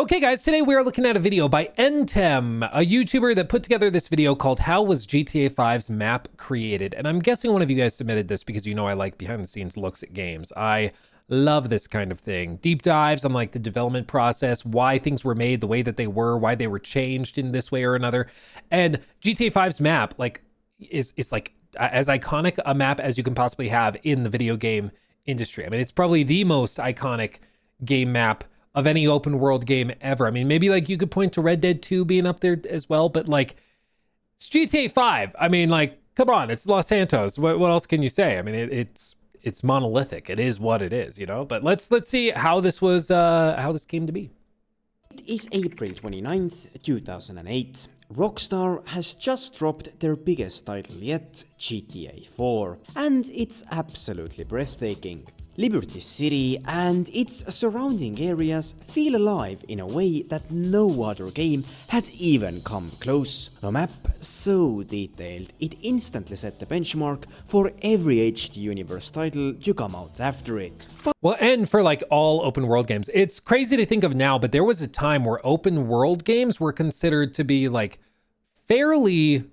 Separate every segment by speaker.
Speaker 1: Okay guys, today we are looking at a video by Entem, a YouTuber that put together this video called How Was GTA 5's Map Created? And I'm guessing one of you guys submitted this because you know I like behind the scenes looks at games. I love this kind of thing. Deep dives on like the development process, why things were made the way that they were, why they were changed in this way or another. And GTA 5's map like is like as iconic a map as you can possibly have in the video game industry. I mean, it's probably the most iconic game map of any open world game ever. I mean, maybe like you could point to Red Dead 2 being up there as well, but like it's GTA 5. I mean, like, come on, it's Los Santos. What else can you say? I mean, it's monolithic. It is what it is, you know. But let's see how this was how this came to be.
Speaker 2: It is April 29th, 2008. Rockstar has just dropped their biggest title yet, GTA 4, and it's absolutely breathtaking. Liberty City and its surrounding areas feel alive in a way that no other game had even come close. A map so detailed, it instantly set the benchmark for every HD Universe title to come out after it.
Speaker 1: Well, and for like all open world games, it's crazy to think of now, but there was a time where open world games were considered to be like fairly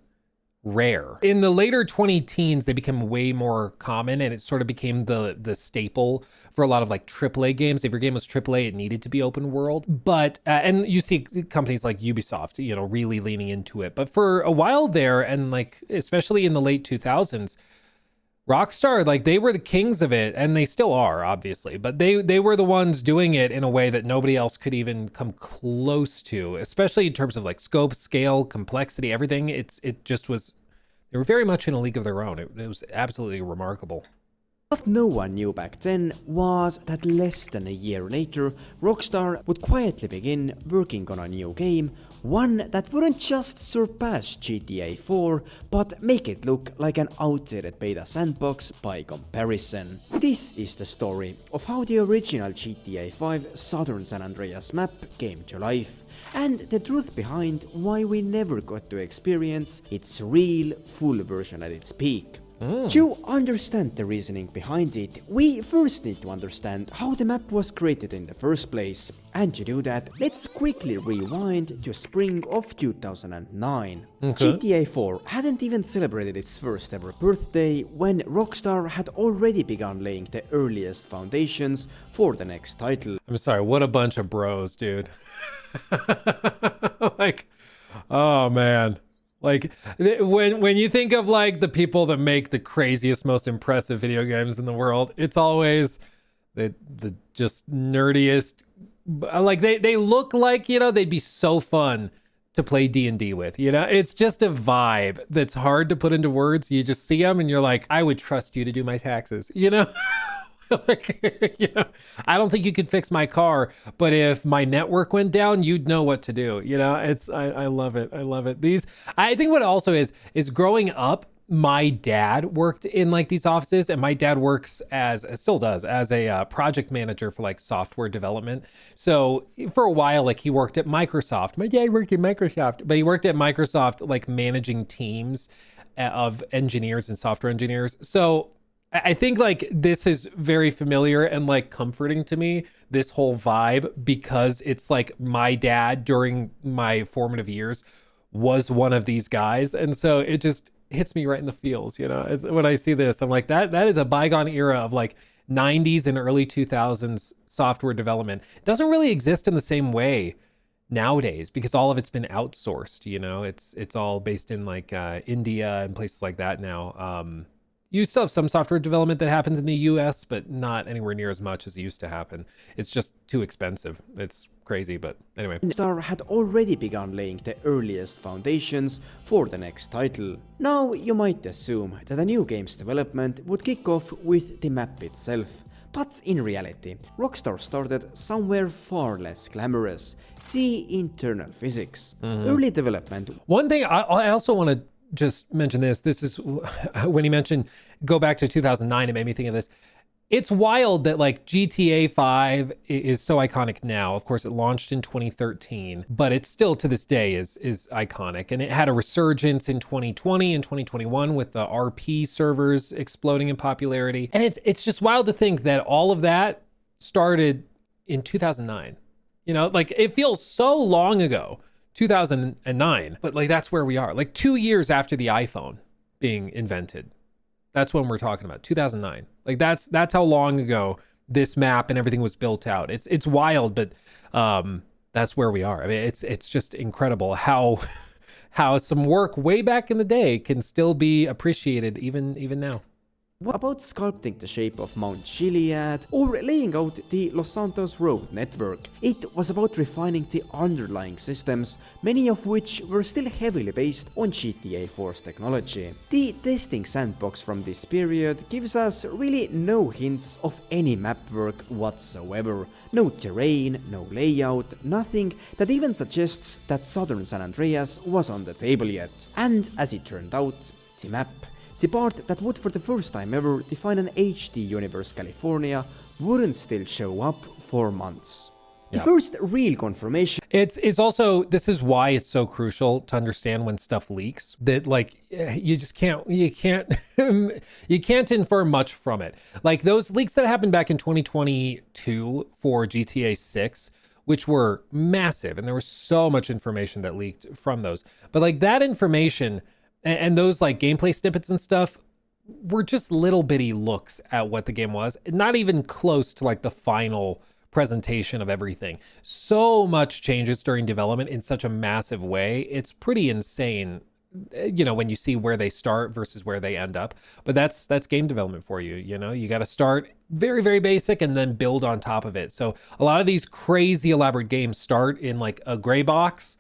Speaker 1: rare. In the later 2010s, they became way more common and it sort of became the staple for a lot of like AAA games. If your game was AAA, it needed to be open world. But, and you see companies like Ubisoft, you know, really leaning into it. But for a while there, and like, especially in the late 2000s, Rockstar, like they were the kings of it, and they still are, obviously, but they were the ones doing it in a way that nobody else could even come close to, especially in terms of like scope, scale, complexity, everything. It just was, they were very much in a league of their own. It was absolutely remarkable.
Speaker 2: What no one knew back then was that less than a year later, Rockstar would quietly begin working on a new game, one that wouldn't just surpass GTA 4, but make it look like an outdated beta sandbox by comparison. This is the story of how the original GTA 5 Southern San Andreas map came to life, and the truth behind why we never got to experience its real, full version at its peak. To understand the reasoning behind it, we first need to understand how the map was created in the first place. And to do that, let's quickly rewind to spring of 2009. GTA 4 hadn't even celebrated its first ever birthday when Rockstar had already begun laying the earliest foundations for the next title.
Speaker 1: I'm sorry, what a bunch of bros, dude. Like, oh man. Like when you think of like the people that make the craziest, most impressive video games in the world, it's always the just nerdiest. Like they look like, you know, they'd be so fun to play D&D with, you know. It's just a vibe that's hard to put into words. You just see them and you're like, I would trust you to do my taxes, you know. Like, you know, I don't think you could fix my car, but if my network went down, you'd know what to do. You know, I love it. I love it. I think what also is growing up, my dad worked in like these offices, and my dad works still does as a project manager for like software development. So for a while, like he worked at Microsoft. My dad worked at Microsoft, but he worked at Microsoft, like managing teams of engineers and software engineers. So I think like this is very familiar and like comforting to me, this whole vibe, because it's like my dad during my formative years was one of these guys. And so it just hits me right in the feels, you know. When I see this, I'm like, that is a bygone era of like 90s and early 2000s software development. It doesn't really exist in the same way nowadays because all of it's been outsourced, you know. It's all based in like India and places like that now. You still have some software development that happens in the US, but not anywhere near as much as it used to happen. It's just too expensive. It's crazy, but anyway.
Speaker 2: Rockstar had already begun laying the earliest foundations for the next title. Now you might assume that a new game's development would kick off with the map itself. But in reality, Rockstar started somewhere far less glamorous, the internal physics. Early development.
Speaker 1: One thing I also want to just mention this is when he mentioned go back to 2009, it made me think of this. It's wild that like GTA 5 is so iconic now. Of course, it launched in 2013, but it still to this day is iconic. And it had a resurgence in 2020 and 2021 with the RP servers exploding in popularity. And it's just wild to think that all of that started in 2009. You know, like it feels so long ago, 2009, but like that's where we are. Like 2 years after the iPhone being invented. That's when we're talking about 2009. Like that's how long ago this map and everything was built out. It's wild, but that's where we are. I mean, it's just incredible how some work way back in the day can still be appreciated even now.
Speaker 2: What about sculpting the shape of Mount Gilead or laying out the Los Santos Road network? It was about refining the underlying systems, many of which were still heavily based on GTA 4's technology. The testing sandbox from this period gives us really no hints of any map work whatsoever. No terrain, no layout, nothing that even suggests that Southern San Andreas was on the table yet. And as it turned out, the map, the part that would for the first time ever define an HD universe California, wouldn't still show up for months. The first real confirmation.
Speaker 1: It's also, this is why it's so crucial to understand when stuff leaks, that like you can't infer much from it. Like those leaks that happened back in 2022 for GTA 6, which were massive, and there was so much information that leaked from those. But like that information and those like gameplay snippets and stuff were just little bitty looks at what the game was, not even close to like the final presentation of everything. So much changes during development in such a massive way. It's pretty insane, you know, when you see where they start versus where they end up. But that's game development for you. You know, you got to start very, very basic and then build on top of it. So a lot of these crazy elaborate games start in like a gray box,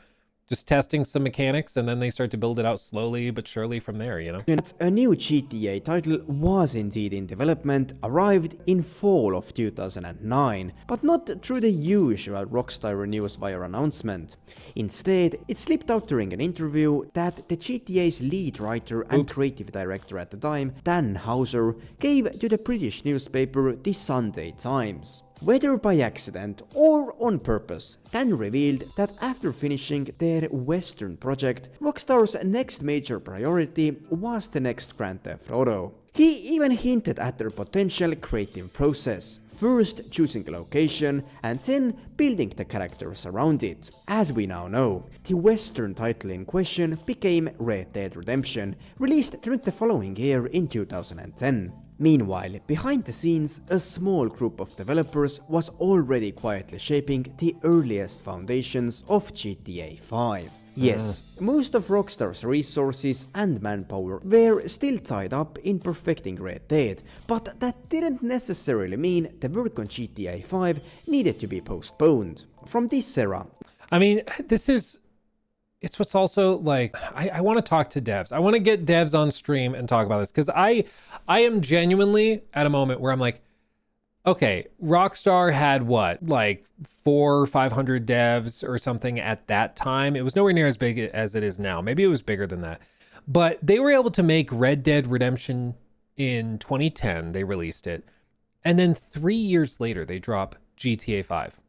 Speaker 1: just testing some mechanics, and then they start to build it out slowly but surely from there, you know?
Speaker 2: A new GTA title was indeed in development, arrived in fall of 2009, but not through the usual Rockstar news via announcement. Instead, it slipped out during an interview that the GTA's lead writer and creative director at the time, Dan Houser, gave to the British newspaper The Sunday Times. Whether by accident or on purpose, Dan revealed that after finishing their Western project, Rockstar's next major priority was the next Grand Theft Auto. He even hinted at their potential creative process, first choosing a location and then building the characters around it. As we now know, the Western title in question became Red Dead Redemption, released during the following year in 2010. Meanwhile, behind the scenes, a small group of developers was already quietly shaping the earliest foundations of GTA 5. Yes, most of Rockstar's resources and manpower were still tied up in perfecting Red Dead, but that didn't necessarily mean the work on GTA 5 needed to be postponed. From this era,
Speaker 1: I mean, it's what's also like, I want to talk to devs. I want to get devs on stream and talk about this, because I am genuinely at a moment where I'm like, okay, Rockstar had what, like 400 or 500 devs or something at that time. It was nowhere near as big as it is now. Maybe it was bigger than that. But they were able to make Red Dead Redemption in 2010. They released it. And then 3 years later, they drop GTA 5.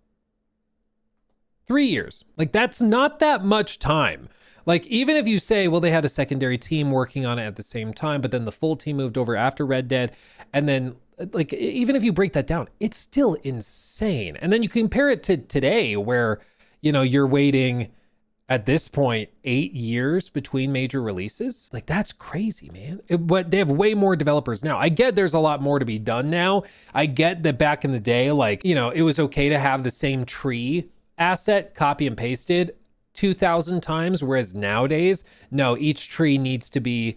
Speaker 1: 3 years. Like, that's not that much time. Like, even if you say, well, they had a secondary team working on it at the same time, but then the full team moved over after Red Dead, and then, like, even if you break that down, it's still insane. And then you compare it to today, where, you know, you're waiting at this point 8 years between major releases. Like, that's crazy, man. But they have way more developers now. I get there's a lot more to be done now. I get that back in the day, like, you know, it was okay to have the same tree asset copy and pasted 2,000 times, whereas nowadays, no, each tree needs to be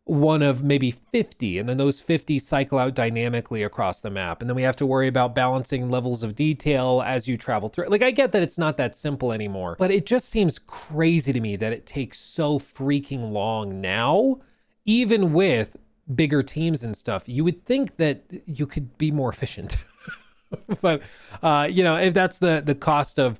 Speaker 1: one of maybe 50, and then those 50 cycle out dynamically across the map, and then we have to worry about balancing levels of detail as you travel through. Like, I get that it's not that simple anymore, but it just seems crazy to me that it takes so freaking long now, even with bigger teams and stuff. You would think that you could be more efficient. But you know, if that's the cost of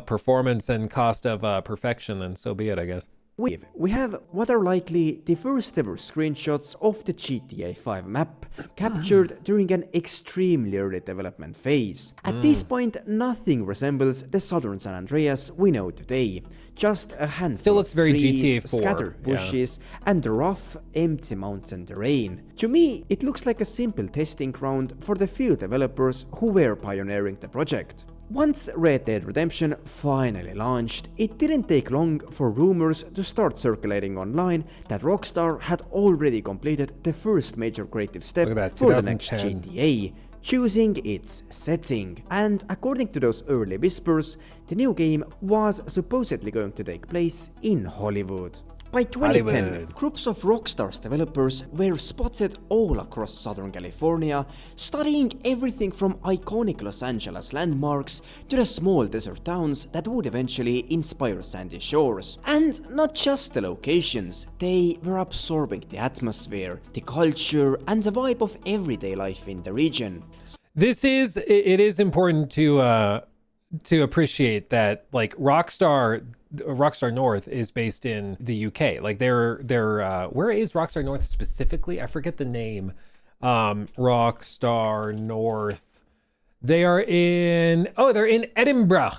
Speaker 1: performance and cost of perfection, then so be it, I guess.
Speaker 2: We have what are likely the first ever screenshots of the GTA 5 map, captured during an extremely early development phase. At this point, nothing resembles the Southern San Andreas we know today. Just a handful
Speaker 1: Still looks
Speaker 2: of
Speaker 1: very
Speaker 2: trees,
Speaker 1: GTA 4.
Speaker 2: scattered bushes, and rough, empty mountain terrain. To me, it looks like a simple testing ground for the few developers who were pioneering the project. Once Red Dead Redemption finally launched, it didn't take long for rumors to start circulating online that Rockstar had already completed the first major creative step
Speaker 1: Look at that,
Speaker 2: for the next
Speaker 1: 2010.
Speaker 2: GTA, choosing its setting. And according to those early whispers, the new game was supposedly going to take place in Hollywood. By 2010,
Speaker 1: Hollywood.
Speaker 2: groups of Rockstar's developers were spotted all across Southern California, studying everything from iconic Los Angeles landmarks to the small desert towns that would eventually inspire Sandy Shores. And not just the locations, they were absorbing the atmosphere, the culture, and the vibe of everyday life in the region.
Speaker 1: It is important to appreciate that, like, Rockstar North is based in the UK. Like, they're where is Rockstar North specifically? I forget the name. Rockstar North. They're in Edinburgh,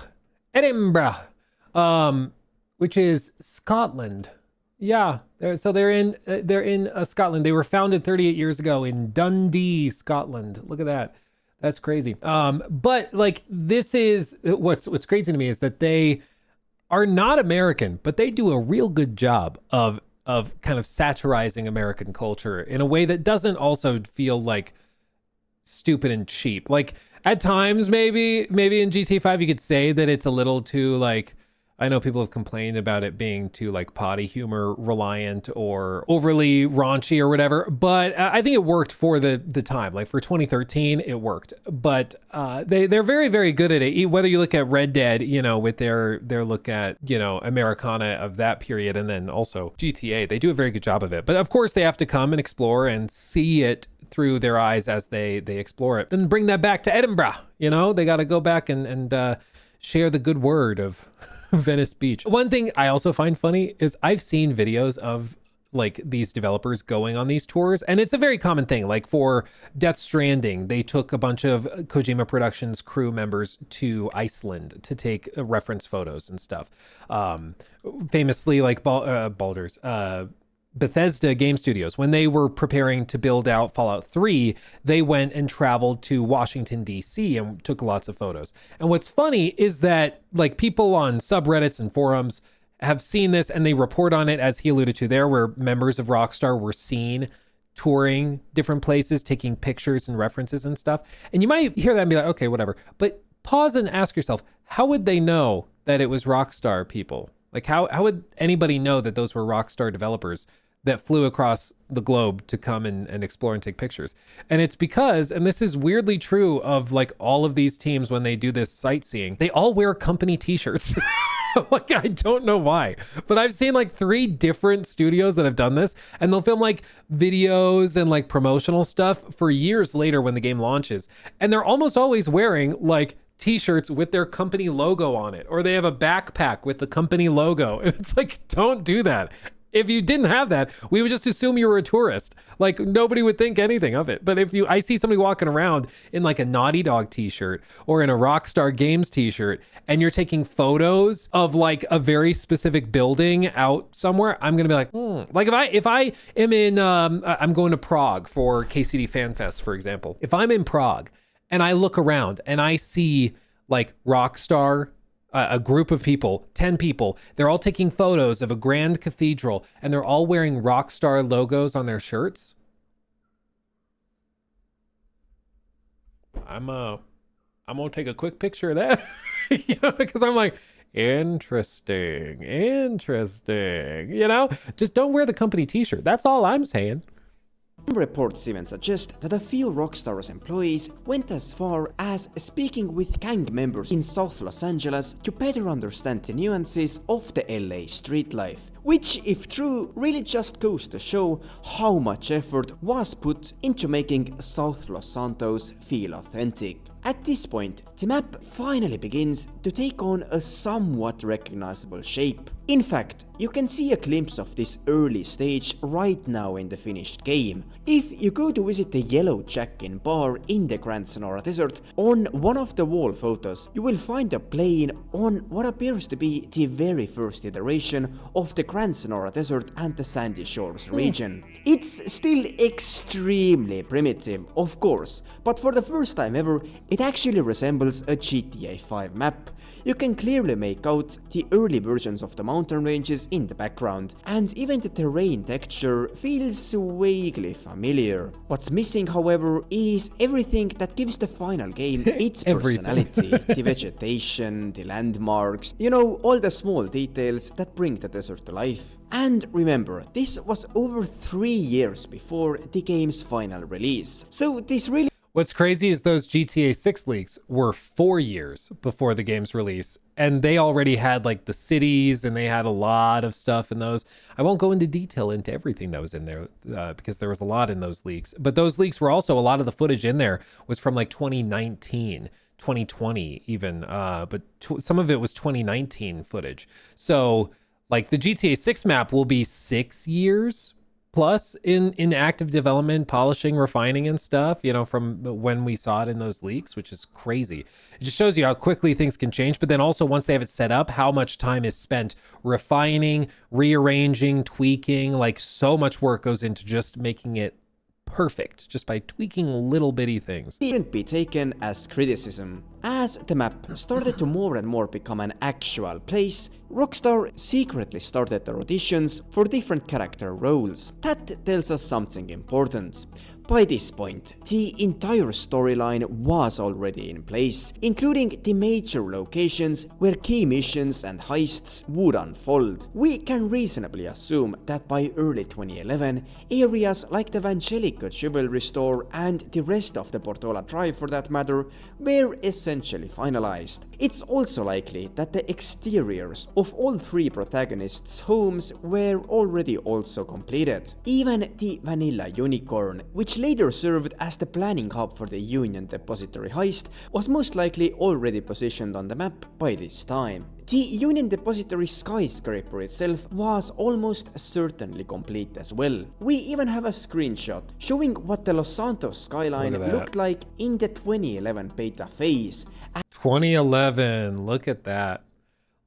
Speaker 1: which is Scotland. Yeah, they're in Scotland. They were founded 38 years ago in Dundee, Scotland. Look at that. That's crazy. But like, this is what's crazy to me is that they are not American, but they do a real good job of kind of satirizing American culture in a way that doesn't also feel like stupid and cheap. Like, at times, maybe in GTA 5 you could say that it's a little too, like, I know people have complained about it being too, like, potty humor reliant or overly raunchy or whatever, but I think it worked for the time. Like, for 2013, it worked. But they're very, very good at it. Whether you look at Red Dead, you know, with their look at, you know, Americana of that period, and then also GTA, they do a very good job of it. But of course, they have to come and explore and see it through their eyes as they explore it. Then bring that back to Edinburgh. You know, they got to go back and share the good word of Venice Beach. One thing I also find funny is I've seen videos of, like, these developers going on these tours, and it's a very common thing. Like, for Death Stranding, they took a bunch of Kojima Productions crew members to Iceland to take reference photos and stuff. Famously, like, Baldur's Bethesda Game Studios, when they were preparing to build out Fallout 3, they went and traveled to Washington, D.C. and took lots of photos. And what's funny is that, like, people on subreddits and forums have seen this, and they report on it, as he alluded to there, where members of Rockstar were seen touring different places, taking pictures and references and stuff. And you might hear that and be like, okay, whatever. But pause and ask yourself, how would they know that it was Rockstar people? Like, how would anybody know that those were Rockstar developers that flew across the globe to come and explore and take pictures? And it's because, and this is weirdly true of, like, all of these teams when they do this sightseeing, they all wear company t-shirts. Like, I don't know why, but I've seen, like, 3 different studios that have done this, and they'll film, like, videos and, like, promotional stuff for years later when the game launches. And they're almost always wearing, like, t-shirts with their company logo on it, or they have a backpack with the company logo. And it's like, don't do that. If you didn't have that, we would just assume you were a tourist. Like, nobody would think anything of it. But if I see somebody walking around in, like, a Naughty Dog t-shirt or in a Rockstar Games t-shirt, and you're taking photos of, like, a very specific building out somewhere, I'm gonna be like, Like, if I am in, I'm going to Prague for KCD Fan Fest, for example. If I'm in Prague and I look around and I see, like, Rockstar, a group of people, 10 people, they're all taking photos of a grand cathedral, and they're all wearing Rockstar logos on their shirts, I'm gonna take a quick picture of that. You know, because I'm like, interesting, you know, just don't wear the company t-shirt. That's all I'm saying.
Speaker 2: Some reports even suggest that a few Rockstar's employees went as far as speaking with gang members in South Los Angeles to better understand the nuances of the LA street life, which, if true, really just goes to show how much effort was put into making South Los Santos feel authentic. At this point, the map finally begins to take on a somewhat recognizable shape. In fact, you can see a glimpse of this early stage right now in the finished game. If you go to visit the Yellow Jack-in bar in the Grand Sonora Desert, on one of the wall photos you will find a plane on what appears to be the very first iteration of the Grand Sonora Desert and the Sandy Shores region. It's still extremely primitive, of course, but for the first time ever it actually resembles a GTA 5 map. You can clearly make out the early versions of the mountain ranges in the background, and even the terrain texture feels vaguely familiar. What's missing, however, is everything that gives the final game its personality. The vegetation, the landmarks, you know, all the small details that bring the desert to life. And remember, this was over 3 years before the game's final release, so this really...
Speaker 1: What's crazy is those GTA 6 leaks were 4 years before the game's release, and they already had like the cities and they had a lot of stuff in those. I won't go into detail into everything that was in there because there was a lot in those leaks, but those leaks were also, a lot of the footage in there was from like 2019, 2020 even, but some of it was 2019 footage. So like the GTA 6 map will be 6 years plus in active development, polishing, refining and stuff, you know, from when we saw it in those leaks, which is crazy. It just shows you how quickly things can change, but then also once they have it set up, how much time is spent refining, rearranging, tweaking. Like so much work goes into just making it perfect just by tweaking little bitty things.
Speaker 2: It shouldn't be taken as criticism. As the map started to more and more become an actual place, Rockstar secretly started the auditions for different character roles. That tells us something important. By this point, the entire storyline was already in place, including the major locations where key missions and heists would unfold. We can reasonably assume that by early 2011, areas like the Vangelico Jewelry Store and the rest of the Portola Drive for that matter were essentially finalized. It's also likely that the exteriors of all 3 protagonists' homes were already also completed. Even the Vanilla Unicorn, which later served as the planning hub for the Union Depository heist, was most likely already positioned on the map by this time. The Union Depository skyscraper itself was almost certainly complete as well. We even have a screenshot showing what the Los Santos skyline looked like in the 2011 beta phase.
Speaker 1: 2011, look at that.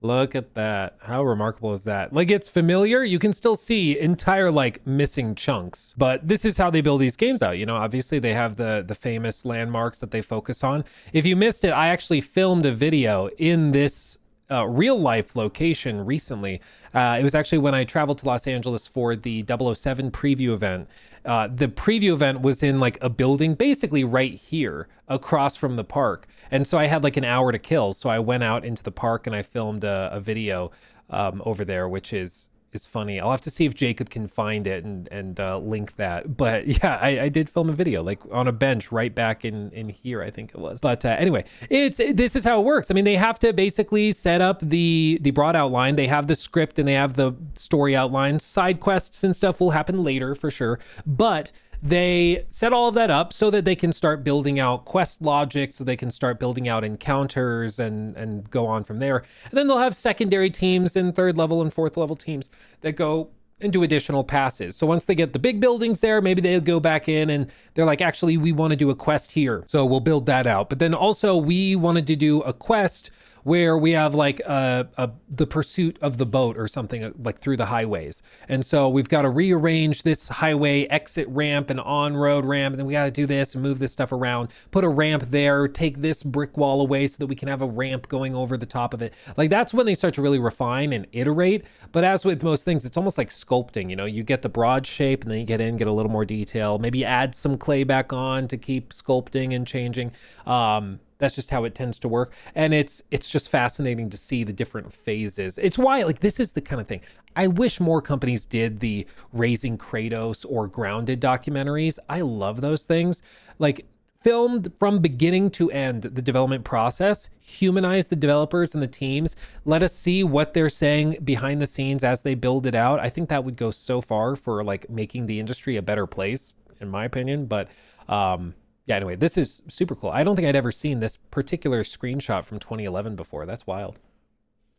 Speaker 1: Look at that. How remarkable is that? Like, it's familiar. You can still see entire like missing chunks, but this is how they build these games out. You know, obviously they have the famous landmarks that they focus on. If you missed it, I actually filmed a video in this real life location recently. It was actually when I traveled to Los Angeles for the 007 preview event. The preview event was in like a building basically right here across from the park. And so I had like an hour to kill. So I went out into the park and I filmed a video over there, which is funny. I'll have to see if Jacob can find it and link that. But yeah, I did film a video like on a bench right back in here, I think it was. But anyway, this is how it works. I mean, they have to basically set up the broad outline. They have the script and they have the story outline. Side quests and stuff will happen later for sure. But they set all of that up so that they can start building out quest logic, so they can start building out encounters and go on from there. And then they'll have secondary teams and 3rd level and 4th level teams that go and do additional passes. So once they get the big buildings there, maybe they'll go back in and they're like, actually, we want to do a quest here. So we'll build that out. But then also we wanted to do a quest where we have like the pursuit of the boat or something like through the highways. And so we've got to rearrange this highway exit ramp and on-road ramp. And then we got to do this and move this stuff around, put a ramp there, take this brick wall away so that we can have a ramp going over the top of it. Like that's when they start to really refine and iterate. But as with most things, it's almost like sculpting, you know, you get the broad shape and then you get a little more detail, maybe add some clay back on to keep sculpting and changing. That's just how it tends to work. And it's just fascinating to see the different phases. It's why, like, this is the kind of thing. I wish more companies did the Raising Kratos or Grounded documentaries. I love those things. Like, filmed from beginning to end, the development process, humanize the developers and the teams, let us see what they're saying behind the scenes as they build it out. I think that would go so far for, like, making the industry a better place, in my opinion. But, yeah, anyway, this is super cool. I don't think I'd ever seen this particular screenshot from 2011 before. That's wild.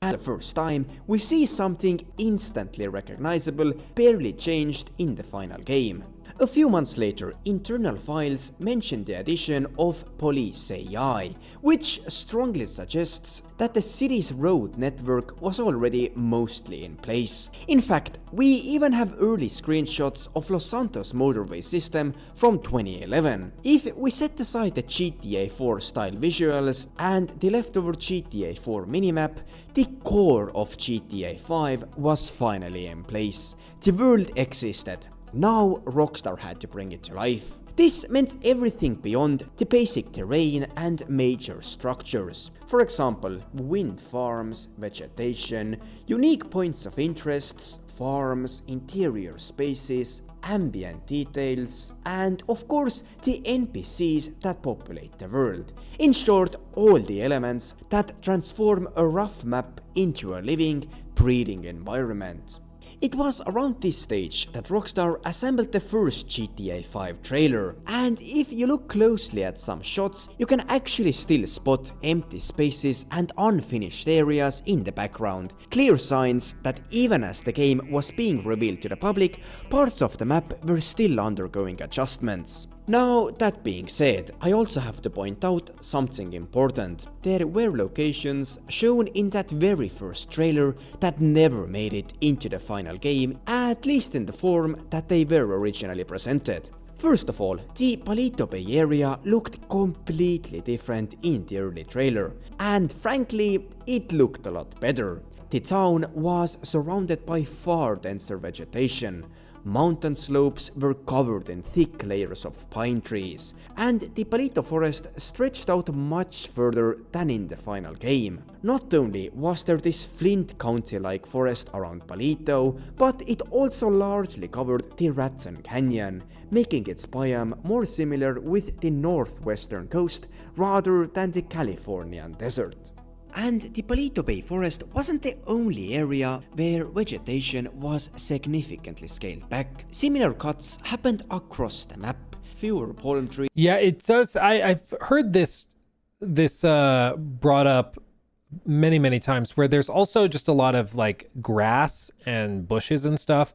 Speaker 2: At the first time, we see something instantly recognizable, barely changed in the final game. A few months later, internal files mention the addition of police AI, which strongly suggests that the city's road network was already mostly in place. In fact, we even have early screenshots of Los Santos motorway system from 2011. If we set aside the GTA 4 style visuals and the leftover GTA 4 minimap, the core of GTA 5 was finally in place. The world existed. Now Rockstar had to bring it to life. This meant everything beyond the basic terrain and major structures. For example, wind farms, vegetation, unique points of interests, farms, interior spaces, ambient details, and of course the NPCs that populate the world. In short, all the elements that transform a rough map into a living, breathing environment. It was around this stage that Rockstar assembled the first GTA 5 trailer, and if you look closely at some shots, you can actually still spot empty spaces and unfinished areas in the background, clear signs that even as the game was being revealed to the public, parts of the map were still undergoing adjustments. Now, that being said, I also have to point out something important. There were locations shown in that very first trailer that never made it into the final game, at least in the form that they were originally presented. First of all, the Palito Bay area looked completely different in the early trailer, and frankly, it looked a lot better. The town was surrounded by far denser vegetation. Mountain slopes were covered in thick layers of pine trees, and the Palito forest stretched out much further than in the final game. Not only was there this Flint County-like forest around Palito, but it also largely covered the Ratson Canyon, making its biome more similar with the northwestern coast rather than the Californian desert. And the Palito Bay forest wasn't the only area where vegetation was significantly scaled back. Similar cuts happened across the map. Fewer palm trees.
Speaker 1: Yeah, it does. I've heard this brought up many times, where there's also just a lot of like grass and bushes and stuff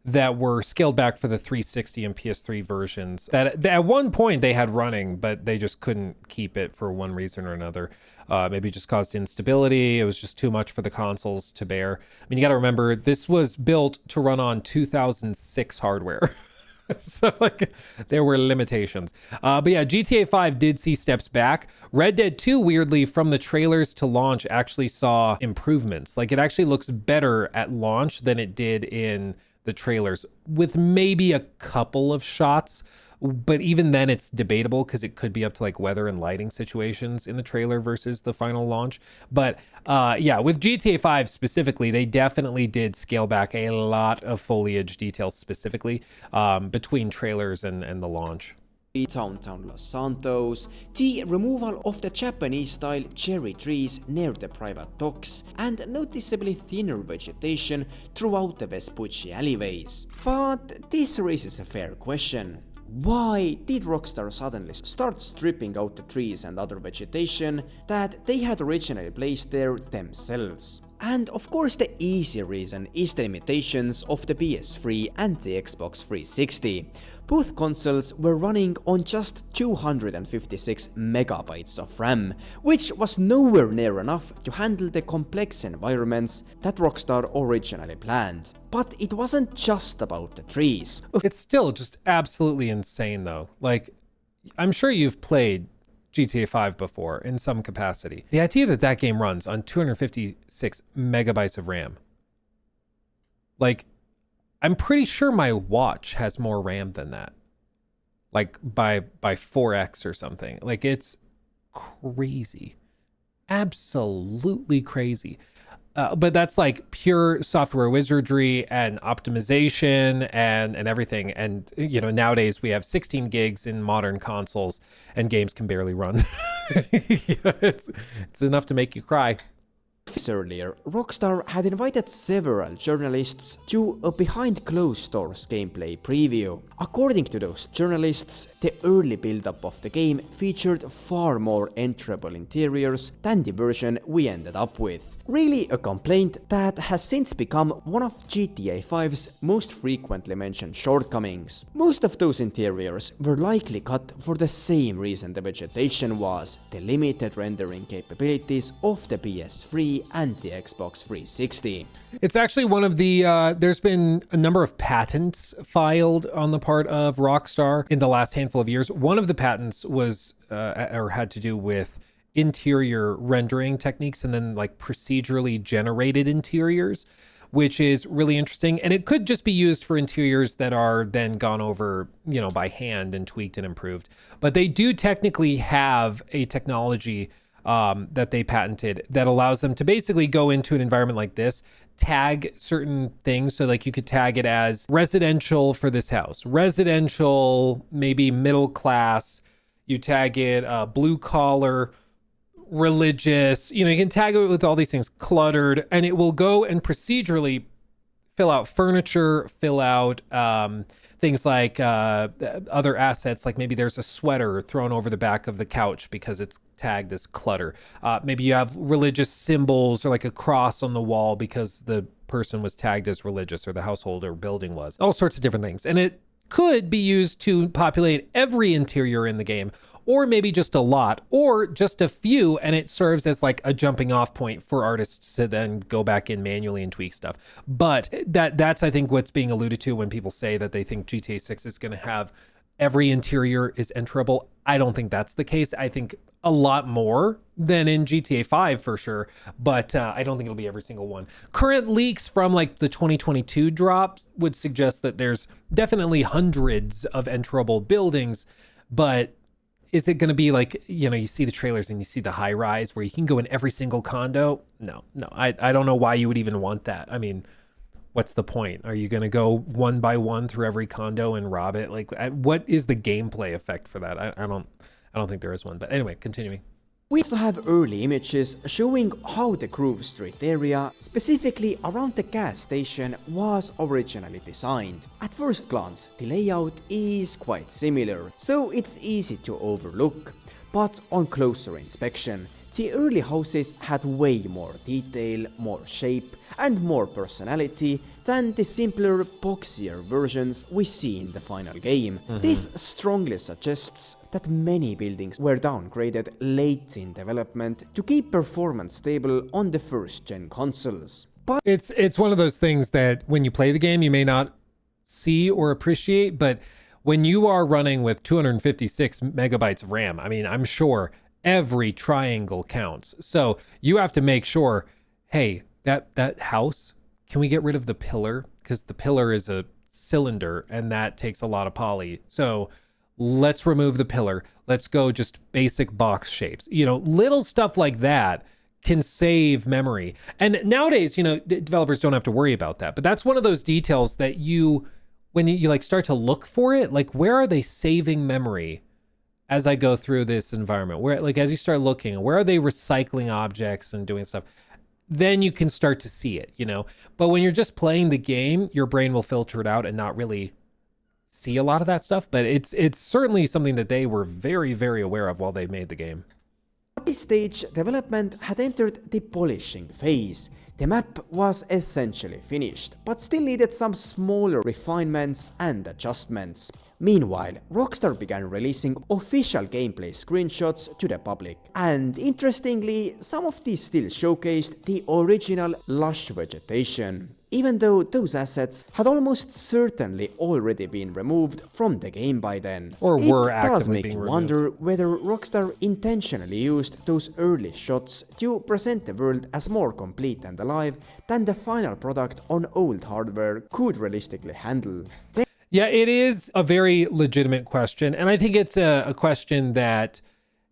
Speaker 1: that were scaled back for the 360 and PS3 versions that at one point they had running, but they just couldn't keep it for one reason or another. Maybe it just caused instability. It was just too much for the consoles to bear. I mean, you got to remember, this was built to run on 2006 hardware. So like there were limitations. But yeah, GTA 5 did see steps back. Red Dead 2, weirdly, from the trailers to launch, actually saw improvements. Like it actually looks better at launch than it did in the trailers, with maybe a couple of shots, but even then it's debatable because it could be up to like weather and lighting situations in the trailer versus the final launch. But yeah, with GTA 5 specifically, they definitely did scale back a lot of foliage details specifically between trailers and the launch.
Speaker 2: Downtown Los Santos, the removal of the Japanese-style cherry trees near the private docks, and noticeably thinner vegetation throughout the Vespucci alleyways. But this raises a fair question. Why did Rockstar suddenly start stripping out the trees and other vegetation that they had originally placed there themselves? And of course the easy reason is the limitations of the PS3 and the Xbox 360. Both consoles were running on just 256 megabytes of RAM, which was nowhere near enough to handle the complex environments that Rockstar originally planned. But it wasn't just about the trees.
Speaker 1: It's still just absolutely insane though. Like, I'm sure you've played GTA 5 before in some capacity. The idea that that game runs on 256 megabytes of RAM. Like, I'm pretty sure my watch has more RAM than that. Like by 4x or something. Like, it's crazy. Absolutely crazy. But that's like pure software wizardry and optimization and everything. And, you know, nowadays we have 16 gigs in modern consoles and games can barely run. You know, it's enough to make you cry.
Speaker 2: Earlier, Rockstar had invited several journalists to a behind closed doors gameplay preview. According to those journalists, the early build-up of the game featured far more enterable interiors than the version we ended up with. Really a complaint that has since become one of GTA 5's most frequently mentioned shortcomings. Most of those interiors were likely cut for the same reason the vegetation was: the limited rendering capabilities of the PS3 and the Xbox 360.
Speaker 1: It's actually one of the, there's been a number of patents filed on the part of Rockstar in the last handful of years. One of the patents was, or had to do with interior rendering techniques and then like procedurally generated interiors, which is really interesting. And it could just be used for interiors that are then gone over, you know, by hand and tweaked and improved. But they do technically have a technology that they patented that allows them to basically go into an environment like this, tag certain things. So like you could tag it as residential for this house, residential, maybe middle class, you tag it blue collar, religious, you know, you can tag it with all these things, cluttered, and it will go and procedurally fill out furniture, fill out things like other assets, like maybe there's a sweater thrown over the back of the couch because it's tagged as clutter. Maybe you have religious symbols or like a cross on the wall because the person was tagged as religious or the household or building was. All sorts of different things. And it could be used to populate every interior in the game, or maybe just a lot, or just a few, and it serves as like a jumping off point for artists to then go back in manually and tweak stuff. But that's I think what's being alluded to when people say that they think GTA 6 is going to have every interior is enterable. I don't think that's the case. I think a lot more than in GTA 5 for sure, but I don't think it'll be every single one. Current leaks from like the 2022 drop would suggest that there's definitely hundreds of enterable buildings, but is it going to be like, you know, you see the trailers and you see the high rise where you can go in every single condo? No, I don't know why you would even want that. I mean, what's the point? Are you going to go one by one through every condo and rob it? Like, what is the gameplay effect for that? I don't think there is one. But anyway, continuing.
Speaker 2: We also have early images showing how the Grove Street area, specifically around the gas station, was originally designed. At first glance, the layout is quite similar, so it's easy to overlook. But on closer inspection, the early houses had way more detail, more shape, and more personality than the simpler, boxier versions we see in the final game. This strongly suggests that many buildings were downgraded late in development to keep performance stable on the first-gen consoles. But
Speaker 1: it's one of those things that when you play the game, you may not see or appreciate, but when you are running with 256 megabytes of RAM, I mean, I'm sure every triangle counts. So you have to make sure, hey, that house, can we get rid of the pillar? Because the pillar is a cylinder and that takes a lot of poly. So let's remove the pillar. Let's go just basic box shapes. You know, little stuff like that can save memory. And nowadays, you know, developers don't have to worry about that. But that's one of those details that when you like start to look for it, like where are they saving memory as I go through this environment? Where, like, as you start looking, where are they recycling objects and doing stuff? Then you can start to see it, you know. But when you're just playing the game, your brain will filter it out and not really see a lot of that stuff. But it's certainly something that they were very, very aware of while they made the game.
Speaker 2: at this stage, development had entered the polishing phase. The map was essentially finished, but still needed some smaller refinements and adjustments. Meanwhile, Rockstar began releasing official gameplay screenshots to the public. And interestingly, some of these still showcased the original lush vegetation, even though those assets had almost certainly already been removed from the game by then.
Speaker 1: Or were
Speaker 2: it does
Speaker 1: actively
Speaker 2: make
Speaker 1: being
Speaker 2: you
Speaker 1: removed.
Speaker 2: wonder whether Rockstar intentionally used those early shots to present the world as more complete and alive than the final product on old hardware could realistically handle.
Speaker 1: Yeah, it is a very legitimate question. And I think it's a question that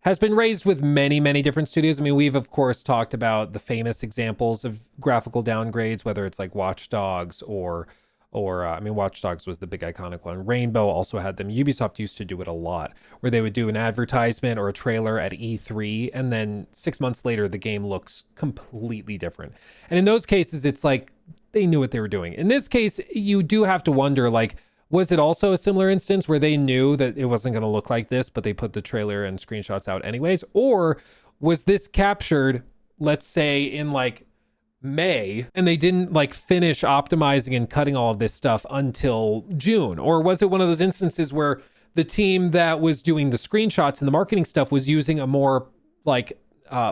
Speaker 1: has been raised with many, many different studios. I mean, we've, of course, talked about the famous examples of graphical downgrades, whether it's like Watch Dogs or Or, I mean, Watch Dogs was the big iconic one. Rainbow also had them. Ubisoft used to do it a lot, where they would do an advertisement or a trailer at E3, and then 6 months later, the game looks completely different. And in those cases, it's like they knew what they were doing. In this case, you do have to wonder, like, was it also a similar instance where they knew that it wasn't going to look like this, but they put the trailer and screenshots out anyways? Or was this captured, let's say, in like May, and they didn't like finish optimizing and cutting all of this stuff until June? Or was it one of those instances where the team that was doing the screenshots and the marketing stuff was using a more like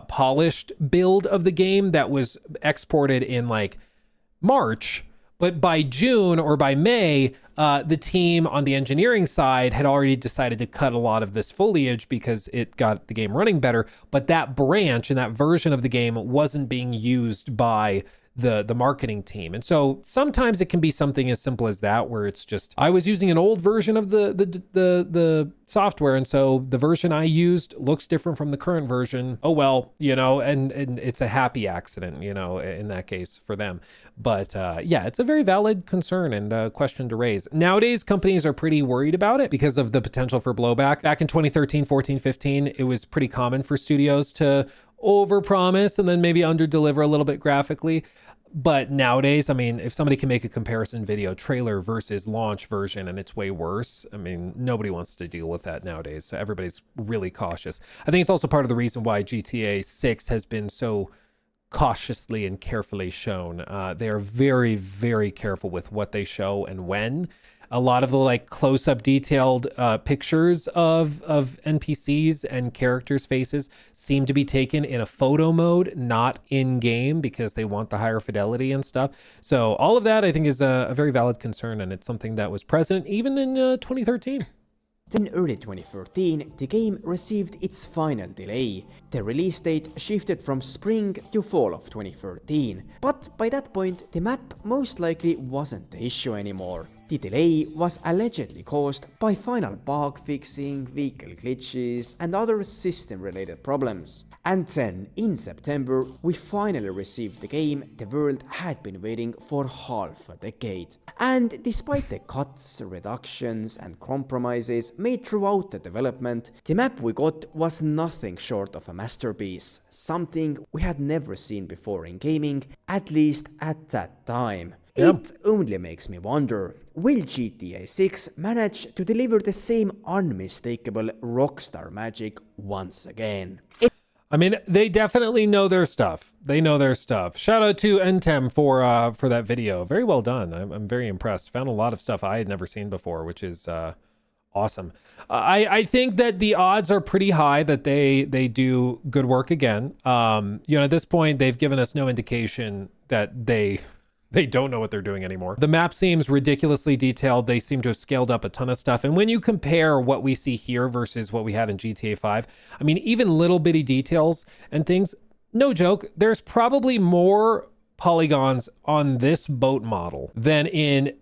Speaker 1: polished build of the game that was exported in like March, but by June or by May, the team on the engineering side had already decided to cut a lot of this foliage because it got the game running better. But that branch and that version of the game wasn't being used by the marketing team. And so sometimes it can be something as simple as that, where it's just, I was using an old version of the software, and so the version I used looks different from the current version. Oh well, you know, and it's a happy accident, you know, in that case for them. But yeah, it's a very valid concern and question to raise. Nowadays, companies are pretty worried about it because of the potential for blowback. Back in 2013, 14, 15, it was pretty common for studios to overpromise and then maybe underdeliver a little bit graphically. But nowadays, I mean, if somebody can make a comparison video, trailer versus launch version, and it's way worse, I mean, nobody wants to deal with that nowadays. So everybody's really cautious. I think it's also part of the reason why GTA 6 has been so cautiously and carefully shown. They are very, very careful with what they show and when. A lot of the like close-up detailed pictures of NPCs and characters' faces seem to be taken in a photo mode, not in game, because they want the higher fidelity and stuff. So all of that I think is a very valid concern, and it's something that was present even in 2013.
Speaker 2: In early 2013, the game received its final delay. The release date shifted from spring to fall of 2013, but by that point the map most likely wasn't the issue anymore. The delay was allegedly caused by final bug fixing, vehicle glitches and other system related problems. And then, in September, we finally received the game the world had been waiting for half a decade. And despite the cuts, reductions and compromises made throughout the development, the map we got was nothing short of a masterpiece, something we had never seen before in gaming, at least at that time.
Speaker 1: Yep.
Speaker 2: It only makes me wonder, will GTA 6 manage to deliver the same unmistakable Rockstar magic once again?
Speaker 1: I mean, they definitely know their stuff. They know their stuff. Shout out to Entem for that video. Very well done. I'm very impressed. Found a lot of stuff I had never seen before, which is awesome. I think that the odds are pretty high that they do good work again. You know, at this point, they've given us no indication that they don't know what they're doing anymore. The map seems ridiculously detailed. They seem to have scaled up a ton of stuff. And when you compare what we see here versus what we had in GTA 5, I mean, even little bitty details and things, no joke, there's probably more polygons on this boat model than in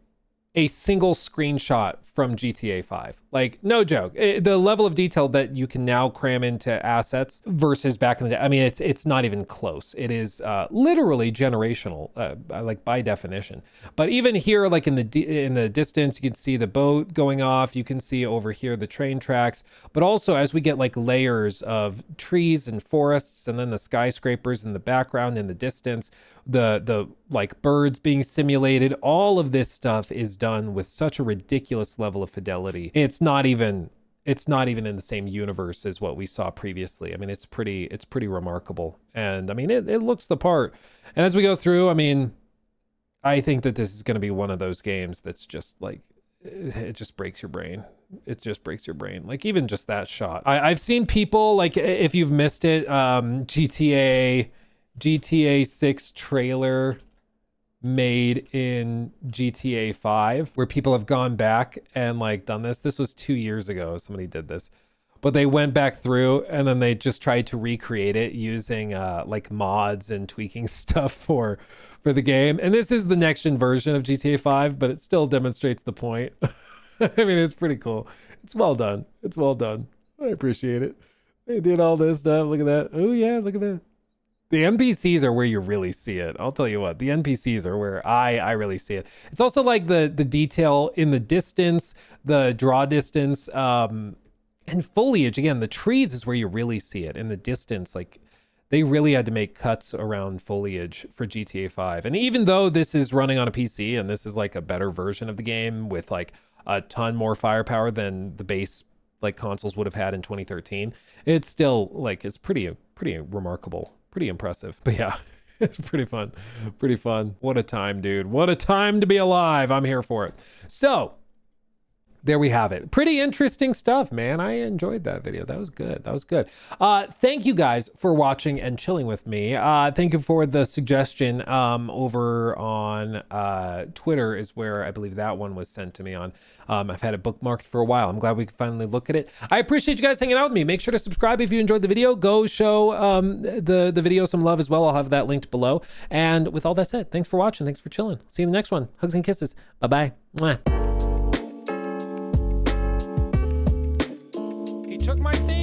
Speaker 1: a single screenshot from GTA 5. Like, no joke. The level of detail that you can now cram into assets versus back in the day, I mean, it's not even close. It is literally generational, like by definition. But even here, like in the distance, you can see the boat going off. You can see over here the train tracks. But also as we get like layers of trees and forests, and then the skyscrapers in the background in the distance, the like birds being simulated, all of this stuff is done with such a ridiculous level of fidelity. It's not even in the same universe as what we saw previously. I mean, it's pretty remarkable. And I mean, it looks the part. And as we go through, I mean, I think that this is going to be one of those games that's just like, it just breaks your brain. It just breaks your brain. Like even just that shot. I've seen people, like if you've missed it, GTA 6 trailer made in GTA 5, where people have gone back and like done this. This was 2 years ago. Somebody did this, but they went back through and then they just tried to recreate it using like mods and tweaking stuff for the game. And this is the next gen version of GTA 5, but it still demonstrates the point. I mean, it's pretty cool. It's well done. It's well done. I appreciate it. They did all this stuff. Look at that. Oh yeah, look at that. The NPCs are where you really see it. I'll tell you what, the NPCs are where I really see it. It's also like the detail in the distance, the draw distance, and foliage. Again, the trees is where you really see it in the distance. Like they really had to make cuts around foliage for GTA 5. And even though this is running on a PC and this is like a better version of the game with like a ton more firepower than the base like consoles would have had in 2013, it's still like, it's pretty remarkable. Pretty impressive. But yeah, it's pretty fun. Pretty fun. What a time, dude. What a time to be alive. I'm here for it. So there we have it. Pretty interesting stuff, man. I enjoyed that video. That was good. That was good. Thank you guys for watching and chilling with me. Thank you for the suggestion over on Twitter is where I believe that one was sent to me on. I've had it bookmarked for a while. I'm glad we could finally look at it. I appreciate you guys hanging out with me. Make sure to subscribe if you enjoyed the video. Go show the video some love as well. I'll have that linked below. And with all that said, thanks for watching. Thanks for chilling. See you in the next one. Hugs and kisses. Bye-bye. Mwah. He took my thing.